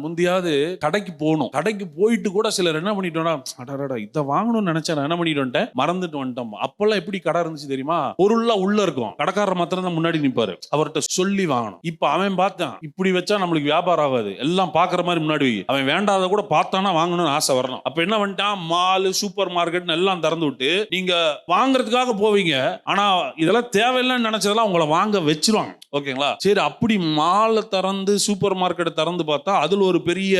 முந்தியாவது கடைக்கு போகணும். கடைக்கு போயிட்டு கூட சிலர் என்ன பண்ணிட்டோம்னா, அடடா இதை வாங்கணும்னு நினைச்சேன், என்ன பண்ணிட்டு மறந்துட்டு வந்துட்டோம். அப்பெல்லாம் எப்படி கடை இருந்துச்சு தெரியுமா? பொருள்லாம் உள்ள இருக்கும், கடைக்காரர் மாத்திரம் தான் முன்னாடி நிற்பாரு, அவர்கிட்ட சொல்லி வாங்கணும். இப்ப அவன் பார்த்தான், இப்படி வச்சா நம்மளுக்கு வியாபாரம் ஆகாது, எல்லாம் பாக்குற மாதிரி முன்னாடி அவன் வேண்டாத கூட பார்த்தானா வாங்கணும்னு ஆசை வரணும். அப்ப என்ன பண்ணிட்டான், மால் சூப்பர் மார்க்கெட் எல்லாம் திறந்து விட்டு நீங்க வாங்குறதுக்காக போவீங்க, ஆனா இதெல்லாம் தேவையில்லைன்னு நினைச்சதெல்லாம் உங்களை வாங்க வச்சிருவாங்க. ஓகேங்களா? சரி, அப்படி மாலை திறந்து சூப்பர் மார்க்கெட் திறந்து பார்த்தா அதுல ஒரு பெரிய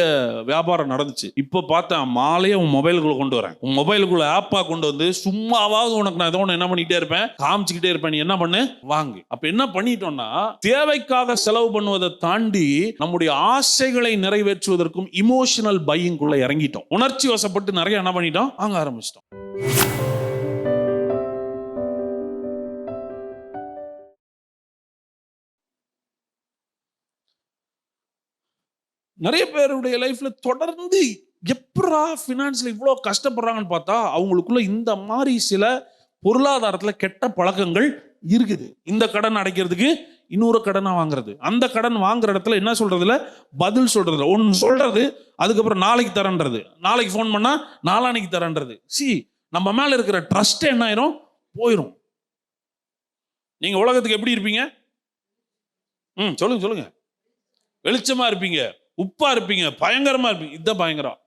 வியாபாரம் நடந்துச்சு. இப்ப பார்த்தா மாலையே உன் மொபைலுக்குள்ள கொண்டு வரேன், உன் மொபைலுக்குள்ள ஆப்பா கொண்டு வந்து சும்மாவாவது உனக்கு நான் ஏதோ ஒன்று என்ன பண்ணிட்டே இருப்பேன், காமிச்சுக்கிட்டே இருப்பேன், நீ என்ன பண்ணு வாங்கு. அப்ப என்ன பண்ணிட்டோம்னா, தேவைக்காக செலவு பண்ணுவதை தாண்டி நம்முடைய ஆசைகளை நிறைவேற்றுவதற்கும் இமோஷனல் பையிங்குள்ள இறங்கிட்டோம். உணர்ச்சி வசப்பட்டு நிறைய என்ன பண்ணிட்டோம், வாங்க ஆரம்பிச்சிட்டோம். நிறைய பேருடைய லைஃப்ல தொடர்ந்து எப்படா ஃபினான்ஸ்ல இவ்வளோ கஷ்டப்படுறாங்கன்னு பார்த்தா அவங்களுக்குள்ள இந்த மாதிரி சில பொருளாதாரத்துல கெட்ட பழக்கங்கள் இருக்குது. இந்த கடன் அடைக்கிறதுக்கு இன்னொரு கடனை வாங்குறது, அந்த கடன் வாங்குற இடத்துல என்ன சொல்றதுல பதில் சொல்றது, ஒன்று சொல்றது அதுக்கப்புறம் நாளைக்கு தரன்றது, நாளைக்கு ஃபோன் பண்ணா நாளானைக்கு தரன்றது. நம்ம மேல இருக்கிற ட்ரஸ்ட் என்ன ஆயிரும், போயிரும். நீங்க உலகத்துக்கு எப்படி இருப்பீங்க? சொல்லுங்க. வெளிச்சமா இருப்பீங்க, உப்பா இருப்பீங்க, பயங்கரமா இருப்பீங்க. இதுதான் பயங்கரம்.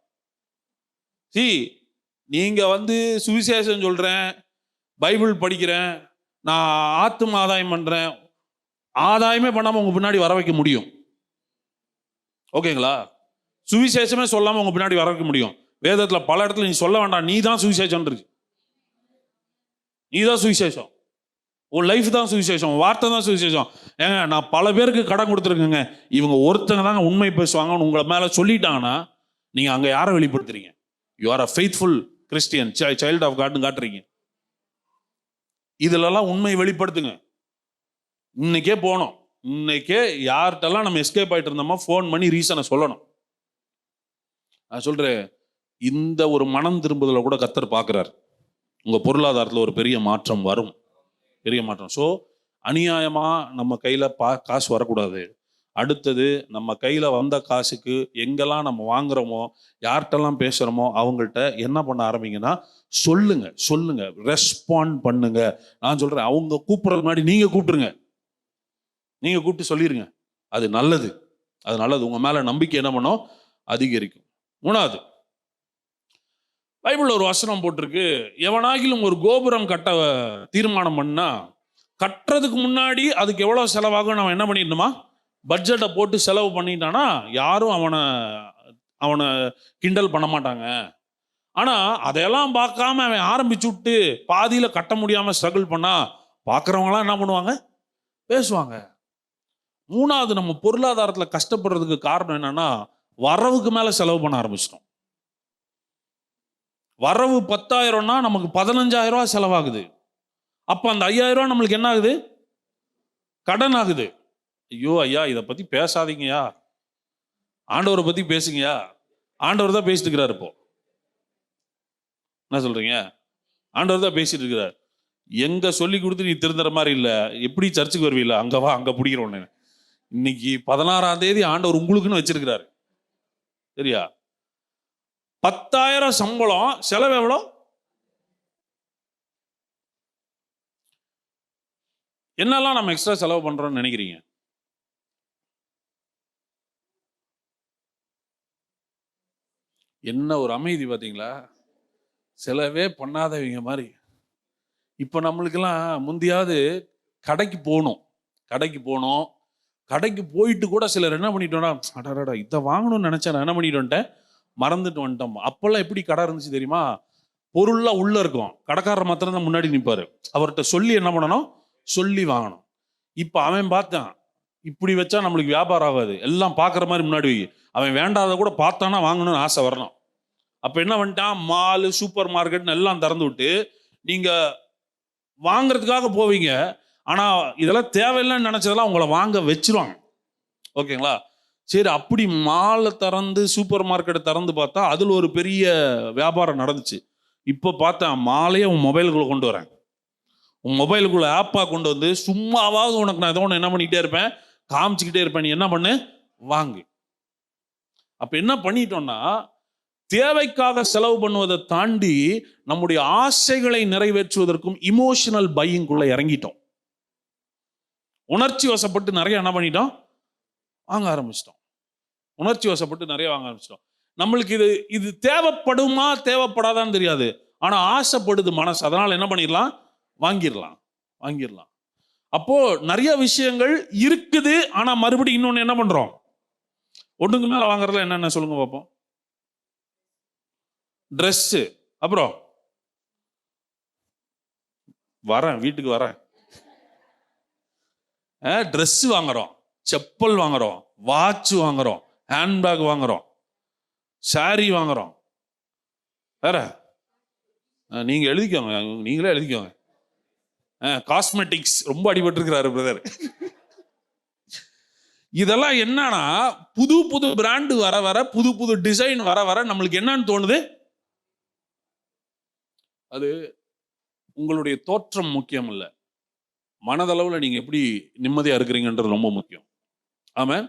நீங்க சுவிசேஷம் சொல்றேன், பைபிள் படிக்கிறேன், நான் ஆத்தும ஆதாயம் பண்றேன், ஆதாயமே பண்ணாம உங்க பின்னாடி வர வைக்க முடியும். ஓகேங்களா? சுவிசேஷமே சொல்லாம உங்க பின்னாடி வர வைக்க முடியும். வேதத்துல பல இடத்துல நீ சொல்ல வேண்டாம், நீ தான் சுவிசேஷம் இருக்கு, நீ தான் சுவிசேஷம், உன் லைஃப் தான் சுவிசேஷம், வார்த்தை தான் சுவிசேஷம். ஏங்க, நான் பல பேருக்கு கடன் கொடுத்துருக்கேங்க, இவங்க ஒருத்தங்க தாங்க உண்மை பேசுவாங்கன்னு உங்களை மேல சொல்லிட்டாங்கன்னா நீங்க அங்க யாரை வெளிப்படுத்துறீங்க? You are a faithful Christian, child of காட்னு காட்டுறீங்க. இதுலலாம் உண்மை வெளிப்படுத்துங்க. இன்னைக்கே போனோம், இன்னைக்கே யார்கிட்டலாம் நம்ம எஸ்கேப் ஆயிட்டு இருந்தோமோ ஃபோன் பண்ணி ரீசனை சொல்லணும். நான் சொல்றேன், இந்த ஒரு மனம் திரும்புதல கூட கர்த்தர் பார்க்கிறார். உங்க பொருளாதாரத்தில் ஒரு பெரிய மாற்றம் வரும், பெரிய மாற்றம். ஸோ அநியாயமா நம்ம கையில காசு வரக்கூடாது. அடுத்தது, நம்ம கையில வந்த காசுக்கு எங்கெல்லாம் நம்ம வாங்குறோமோ, யார்கிட்டலாம் பேசுறோமோ அவங்கள்ட்ட என்ன பண்ண ஆரம்பிங்கன்னா, சொல்லுங்க, ரெஸ்பாண்ட் பண்ணுங்க. நான் சொல்றேன், அவங்க கூப்பிடுறது முன்னாடி நீங்க கூப்பிட்டுருங்க, நீங்க கூப்பிட்டு சொல்லிருங்க. அது நல்லது. உங்க மேல நம்பிக்கை என்ன பண்ணும், அதிகரிக்கும். மூணாவது, பைபிள்ல ஒரு வசனம் போட்டிருக்கு, எவனாகிலும் ஒரு கோபுரம் கட்ட தீர்மானம் பண்ணா கட்டுறதுக்கு முன்னாடி அதுக்கு எவ்வளவு செலவாகும் நம்ம என்ன பண்ணிடணுமா, பட்ஜெட்டை போட்டு செலவு பண்ணிட்டானா யாரும் அவனை கிண்டல் பண்ண மாட்டாங்க. ஆனா அதையெல்லாம் பார்க்காம அவன் ஆரம்பிச்சு விட்டு பாதியில கட்ட முடியாம ஸ்ட்ரகிள் பண்ணா பார்க்குறவங்களாம் என்ன பண்ணுவாங்க, பேசுவாங்க. மூணாவது, நம்ம பொருளாதாரத்துல கஷ்டப்படுறதுக்கு காரணம் என்னன்னா, வரவுக்கு மேல செலவு பண்ண ஆரம்பிச்சிட்டோம். வரவு 10,000னா நமக்கு 15,000 ரூபாய் செலவாகுது. அப்ப அந்த 5,000 ரூபாய் நம்மளுக்கு என்ன ஆகுது, கடன் ஆகுது. ஐயோ ஐயா, இதை பத்தி பேசாதீங்கயா, ஆண்டவரை பத்தி பேசுங்கயா. ஆண்டவர் தான் பேசிட்டு இருக்கிறார். இப்போ என்ன சொல்றீங்க, ஆண்டவர் தான் பேசிட்டு இருக்கிறார். எங்க சொல்லி கொடுத்து நீ திருந்துற மாதிரி இல்ல, எப்படி சர்ச்சுக்கு வருவீல்ல, அங்க வா, அங்க பிடிக்கிறோம். இன்னைக்கு 16ஆம் தேதி ஆண்டவர் உங்களுக்குன்னு வச்சிருக்கிறாரு, சரியா? 10,000 சம்பளம், செலவு எவ்வளோ? என்னெல்லாம் நம்ம எக்ஸ்ட்ரா செலவு பண்றோம்னு நினைக்கிறீங்க? என்ன ஒரு அமைதி பார்த்தீங்களா? செலவே பண்ணாதவங்க மாதிரி. இப்போ நம்மளுக்கெல்லாம் முந்தியாவது கடைக்கு போகணும், கடைக்கு போயிட்டு கூட சிலர் என்ன பண்ணிட்டோம்னா, அடடா இதை வாங்கணும்னு நினைச்சேன், நான் என்ன பண்ணிட்டு மறந்துட்டு வந்துட்டோம். அப்பெல்லாம் எப்படி கடை இருந்துச்சு தெரியுமா? பொருள்லாம் உள்ள இருக்கும், கடைக்காரர் மாத்திரம் தான் முன்னாடி நிற்பாரு, அவர்கிட்ட சொல்லி என்ன பண்ணணும், சொல்லி வாங்கணும். இப்ப அவன் பார்த்தான், இப்படி வச்சா நம்மளுக்கு வியாபாரம் ஆகாது, எல்லாம் பார்க்குற மாதிரி முன்னாடி அவன் வேண்டாத கூட பார்த்தானா வாங்கணும்னு ஆசை வரணும். அப்ப என்ன பண்ணிட்டான், மால் சூப்பர் மார்க்கெட் எல்லாம் திறந்து விட்டு நீங்க வாங்குறதுக்காக போவீங்க, ஆனா இதெல்லாம் தேவையில்லைன்னு நினைச்சதெல்லாம் உங்களை வாங்க வச்சிருவாங்க. ஓகேங்களா? சரி, அப்படி மாலை திறந்து சூப்பர் மார்க்கெட்டை திறந்து பார்த்தா அதுல ஒரு பெரிய வியாபாரம் நடந்துச்சு. இப்ப பார்த்தேன், மாலையே உன் மொபைலுக்குள்ள கொண்டு வரேன், உன் மொபைலுக்குள்ள ஆப்பா கொண்டு வந்து சும்மாவாவது உனக்கு நான் ஏதோ ஒன்று என்ன பண்ணிக்கிட்டே இருப்பேன், காமிச்சுக்கிட்டே இருப்பேன், நீ என்ன பண்ணு வாங்கு. அப்ப என்ன பண்ணிட்டோம்னா, தேவைக்காக செலவு பண்ணுவதை தாண்டி நம்முடைய ஆசைகளை நிறைவேற்றுவதற்கும் இமோஷனல் பையிங்குள்ள இறங்கிட்டோம். உணர்ச்சி வசப்பட்டு நிறைய என்ன பண்ணிட்டோம், வாங்க ஆரம்பிச்சிட்டோம். உணர்ச்சி வசப்பட்டு நிறைய வாங்க ஆரம்பிச்சிட்டோம். நம்மளுக்கு இது தேவைப்படுமா தேவைப்படாதான்னு தெரியாது, ஆனா ஆசைப்படுது மனசு. அதனால என்ன பண்ணிடலாம், வாங்கிடலாம். அப்போ நிறைய விஷயங்கள் இருக்குது, ஆனா மறுபடியும் இன்னொன்னு என்ன பண்றோம், ஒண்ணுக்கு மேல வாங்குறதுல என்னென்ன சொல்லுங்க பார்ப்போம். ட்ரெஸ், அப்புறம் வீட்டுக்கு வரேன், ட்ரெஸ் வாங்குறோம், செப்பல் வாங்குறோம், வாட்ச் வாங்குறோம், ஹேண்ட்பேக் வாங்குறோம், சாரி வாங்குறோம். வேற நீங்க எழுதிக்கோங்க, நீங்களே எழுதிக்கோங்க. காஸ்மெட்டிக்ஸ் ரொம்ப அடிபட்டு இருக்கிறாரு பிரதர். இதெல்லாம் என்னன்னா, புது புது பிராண்டு வர வர, புது புது டிசைன் வர வர நம்மளுக்கு என்னன்னு தோணுது, அது உங்களுடைய தோற்றம் முக்கியம் இல்ல, மனதளவுல நீங்க எப்படி நிம்மதியா இருக்கிறீங்கன்றது ரொம்ப முக்கியம். ஆமென்.